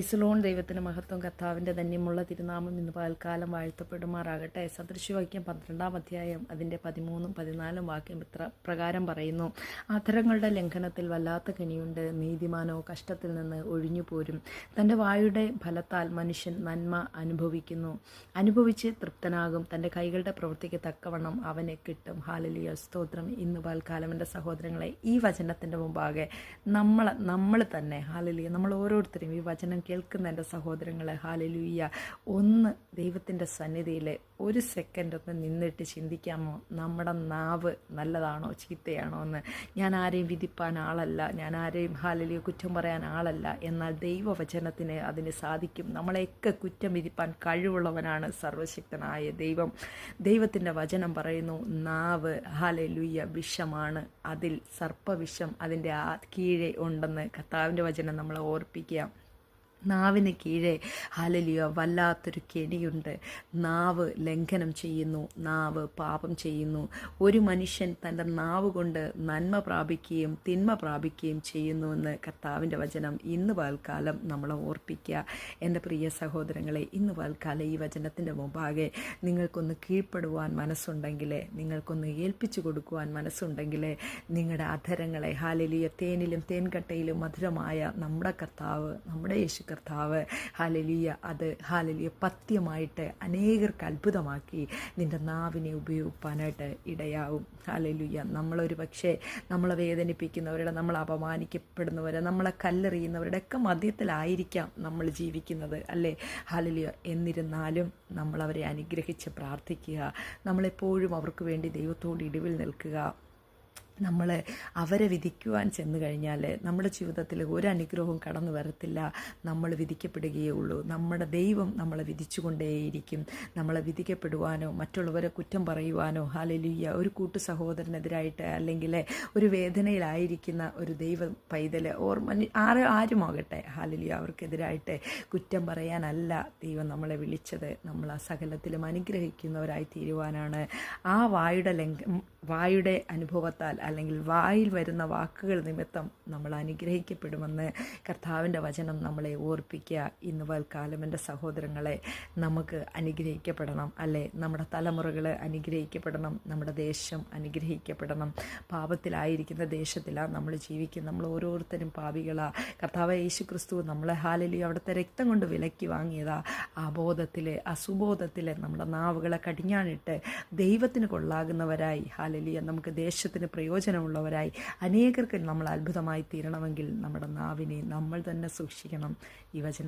ഇസ്ലോൺ ദൈവത്തിന് മഹത്വം. കർത്താവിൻ്റെ ധന്യമുള്ള തിരുനാമം ഇന്ന് പകൽക്കാലം വാഴ്ത്തപ്പെടുമാറാകട്ടെ. സദൃശവാക്യം 12-ാം അധ്യായം അതിൻ്റെ 13-ഉം 14-ഉം വാക്യം പ്രകാരം പറയുന്നു: അധരങ്ങളുടെ ലംഘനത്തിൽ വല്ലാത്ത കെണിയുണ്ട്, നീതിമാനോ കഷ്ടത്തിൽ നിന്ന് ഒഴിഞ്ഞു പോരും. തൻ്റെ വായുടെ ഫലത്താൽ മനുഷ്യൻ നന്മ അനുഭവിച്ച് തൃപ്തനാകും. തൻ്റെ കൈകളുടെ പ്രവൃത്തിക്ക് തക്കവണ്ണം അവനെ കിട്ടും. ഹല്ലേലൂയ, സ്തോത്രം. ഇന്ന് പകൽക്കാലം എൻ്റെ സഹോദരങ്ങളെ, ഈ വചനത്തിൻ്റെ മുമ്പാകെ നമ്മൾ തന്നെ ഹല്ലേലൂയ, നമ്മൾ ഓരോരുത്തരും ഈ വചനം കേൾക്കുന്ന എൻ്റെ സഹോദരങ്ങളെ ഹല്ലേലൂയ, ഒന്ന് ദൈവത്തിൻ്റെ സന്നിധിയിൽ ഒരു സെക്കൻഡ് ഒന്ന് നിന്നിട്ട് ചിന്തിക്കാമോ? നമ്മുടെ നാവ് നല്ലതാണോ ചീത്തയാണോ എന്ന്. ഞാൻ ആരെയും വിധിപ്പാൻ ആളല്ല, ഞാൻ ആരെയും ഹല്ലേലൂയ കുറ്റം പറയാൻ ആളല്ല. എന്നാൽ ദൈവവചനത്തിന് അതിന് സാധിക്കും. നമ്മളെയൊക്കെ കുറ്റം വിധിപ്പാൻ കഴിവുള്ളവനാണ് സർവശക്തനായ ദൈവം. ദൈവത്തിൻ്റെ വചനം പറയുന്നു, നാവ് ഹല്ലേലൂയ വിഷമാണ്, അതിൽ സർപ്പവിഷം അതിൻ്റെ കീഴെ ഉണ്ടെന്ന് കർത്താവിൻ്റെ വചനം നമ്മളെ ഓർപ്പിക്കുക. നാവിന് കീഴെ ഹല്ലേലൂയ വല്ലാത്തൊരു കെണിയുണ്ട്. നാവ് ലംഘനം ചെയ്യുന്നു, നാവ് പാപം ചെയ്യുന്നു. ഒരു മനുഷ്യൻ തൻ്റെ നാവ് കൊണ്ട് നന്മ പ്രാപിക്കുകയും തിന്മ പ്രാപിക്കുകയും ചെയ്യുന്നുവെന്ന് കർത്താവിൻ്റെ വചനം ഇന്ന് പകൽക്കാലം നമ്മളെ ഓർപ്പിക്കുക. എൻ്റെ പ്രിയ സഹോദരങ്ങളെ, ഇന്ന് പകൽക്കാലം ഈ വചനത്തിൻ്റെ മുമ്പാകെ നിങ്ങൾക്കൊന്ന് കീഴ്പ്പെടുവാൻ മനസ്സുണ്ടെങ്കിൽ, നിങ്ങൾക്കൊന്ന് ഏൽപ്പിച്ചു കൊടുക്കുവാൻ മനസ്സുണ്ടെങ്കിൽ, നിങ്ങളുടെ അധരങ്ങളെ ഹല്ലേലൂയ തേനിലും തേൻകട്ടയിലും മധുരമായ നമ്മുടെ കർത്താവ്, നമ്മുടെ യേശു കർത്താവ് ഹല്ലേലൂയ, അത് ഹല്ലേലൂയ പഥ്യമായിട്ട് അനേകർക്ക് അത്ഭുതമാക്കി നിൻ്റെ നാവിനെ ഉപയോഗിക്കാനായിട്ട് ഇടയാവും. ഹല്ലേലൂയ, നമ്മളൊരു പക്ഷേ നമ്മളെ വേദനിപ്പിക്കുന്നവരുടെ, നമ്മളെ അപമാനിക്കപ്പെടുന്നവരെ, നമ്മളെ കല്ലെറിയുന്നവരുടെ ഒക്കെ മധ്യത്തിലായിരിക്കാം നമ്മൾ ജീവിക്കുന്നത്, അല്ലേ? ഹല്ലേലൂയ, എന്നിരുന്നാലും നമ്മളവരെ അനുഗ്രഹിച്ച് പ്രാർത്ഥിക്കുക. നമ്മളെപ്പോഴും അവർക്ക് വേണ്ടി ദൈവത്തോട് ഇടിവിൽ നിൽക്കുക. നമ്മൾ അവരെ വിധിക്കുവാൻ ചെന്ന് കഴിഞ്ഞാൽ നമ്മുടെ ജീവിതത്തിൽ ഒരു അനുഗ്രഹവും കടന്നു വരത്തില്ല, നമ്മൾ വിധിക്കപ്പെടുകയേ ഉള്ളൂ. നമ്മുടെ ദൈവം നമ്മളെ വിധിച്ചുകൊണ്ടേയിരിക്കും. നമ്മളെ വിധിക്കപ്പെടുവാനോ മറ്റുള്ളവരെ കുറ്റം പറയുവാനോ ഹല്ലേലൂയ ഒരു കൂട്ടു സഹോദരനെതിരായിട്ട്, അല്ലെങ്കിൽ ഒരു വേദനയിലായിരിക്കുന്ന ഒരു ദൈവ പൈതൽ ഓർ ആരുമാകട്ടെ ഹല്ലേലൂയ അവർക്കെതിരായിട്ട് കുറ്റം പറയാനല്ല ദൈവം നമ്മളെ വിളിച്ചത്. നമ്മൾ ആ സകലത്തിലും അനുഗ്രഹിക്കുന്നവരായി തീരുവാനാണ്. ആ വായുടെ അനുഭവത്താൽ അല്ലെങ്കിൽ വായിൽ വരുന്ന വാക്കുകൾ നിമിത്തം നമ്മൾ അനുഗ്രഹിക്കപ്പെടുമെന്ന് കർത്താവിൻ്റെ വചനം നമ്മളെ ഓർപ്പിക്കുക. ഇന്ന് പകൽക്കാലം എൻ്റെ സഹോദരങ്ങളെ, നമുക്ക് അനുഗ്രഹിക്കപ്പെടണം, അല്ലേ? നമ്മുടെ തലമുറകൾ അനുഗ്രഹിക്കപ്പെടണം, നമ്മുടെ ദേശം അനുഗ്രഹിക്കപ്പെടണം. പാപത്തിലായിരിക്കുന്ന ദേശത്തിലാണ് നമ്മൾ ജീവിക്കുന്നത്. നമ്മൾ ഓരോരുത്തരും പാപികളാ. കർത്താവ് യേശു ക്രിസ്തു നമ്മളെ ഹല്ലേലൂയ അവിടുത്തെ രക്തം കൊണ്ട് വിലക്കി വാങ്ങിയതാ. അബോധത്തിൽ അസുബോധത്തിൽ നമ്മുടെ നാവുകളെ കടിഞ്ഞാണിട്ട് ദൈവത്തിന് കൊള്ളാകുന്നവരായി ഹല്ലേലൂയ നമുക്ക് ദേശത്തിന് പ്രയോജനമുള്ളവരായി അനേകർക്ക് നമ്മൾ അത്ഭുതമായി തീരണമെങ്കിൽ നമ്മുടെ നാവിനെ നമ്മൾ തന്നെ സൂക്ഷിക്കണം. ഈ വചനം